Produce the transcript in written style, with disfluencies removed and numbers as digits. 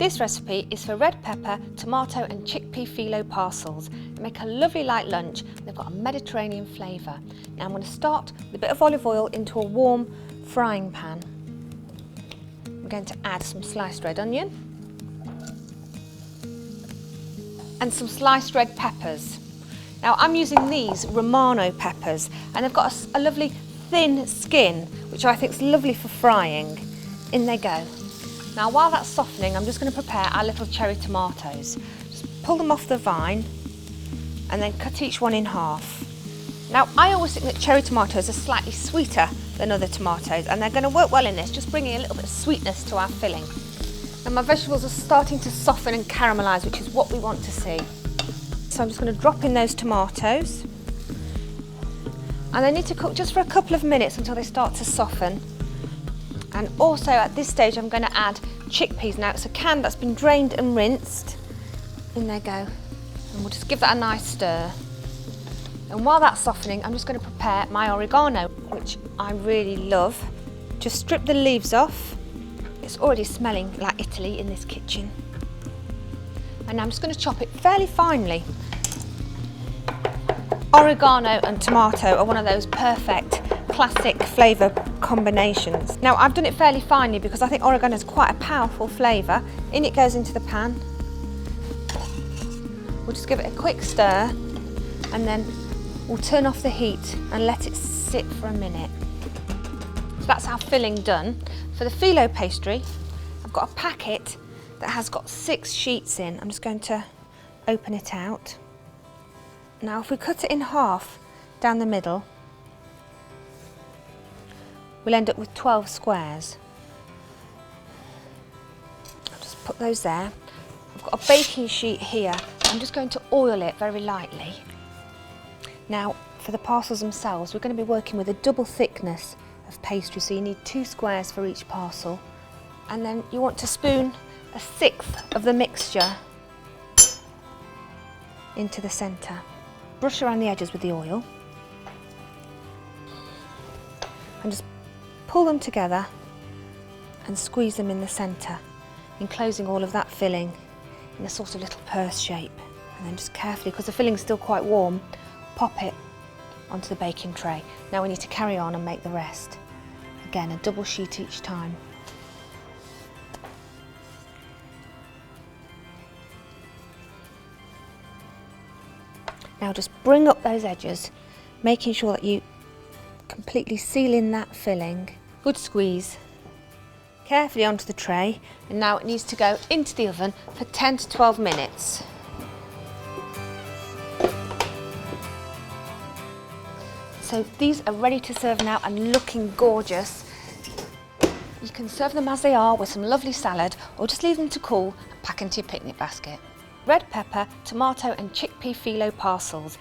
This recipe is for red pepper, tomato and chickpea Filo parcels. They make a lovely light lunch. They've got a Mediterranean flavour. Now I'm going to start with a bit of olive oil into a warm frying pan. I'm going to add some sliced red onion and some sliced red peppers. Now I'm using these Romano peppers and they've got a lovely thin skin, which I think is lovely for frying. In they go. Now while that's softening, I'm just going to prepare our little cherry tomatoes. Just pull them off the vine and then cut each one in half. Now I always think that cherry tomatoes are slightly sweeter than other tomatoes and they're going to work well in this, just bringing a little bit of sweetness to our filling. And my vegetables are starting to soften and caramelise, which is what we want to see. So I'm just going to drop in those tomatoes. And they need to cook just for a couple of minutes until they start to soften. And also at this stage I'm going to add chickpeas. Now it's a can that's been drained and rinsed. In they go. And we'll just give that a nice stir. And while that's softening, I'm just going to prepare my oregano, which I really love. Just strip the leaves off. It's already smelling like Italy in this kitchen. And I'm just going to chop it fairly finely. Oregano and tomato are one of those perfect classic flavour combinations. Now I've done it fairly finely because I think oregano is quite a powerful flavour. In it goes into the pan. We'll just give it a quick stir and then we'll turn off the heat and let it sit for a minute. So that's our filling done. For the Filo pastry, I've got a packet that has got 6 sheets in. I'm just going to open it out. Now if we cut it in half down the middle, we'll end up with 12 squares. I'll just put those there. I've got a baking sheet here. I'm just going to oil it very lightly. Now for the parcels themselves, we're going to be working with a double thickness of pastry, so you need 2 squares for each parcel. And then you want to spoon 1/6 of the mixture into the centre. Brush around the edges with the oil. And just pull them together and squeeze them in the centre, enclosing all of that filling in a sort of little purse shape. And then just carefully, because the filling's still quite warm, pop it onto the baking tray. Now we need to carry on and make the rest. Again, a double sheet each time. Now just bring up those edges, making sure that you completely seal in that filling. Good squeeze. Carefully onto the tray, and now it needs to go into the oven for 10 to 12 minutes. So these are ready to serve now and looking gorgeous. You can serve them as they are with some lovely salad, or just leave them to cool and pack into your picnic basket. Red pepper, tomato and chickpea Filo parcels.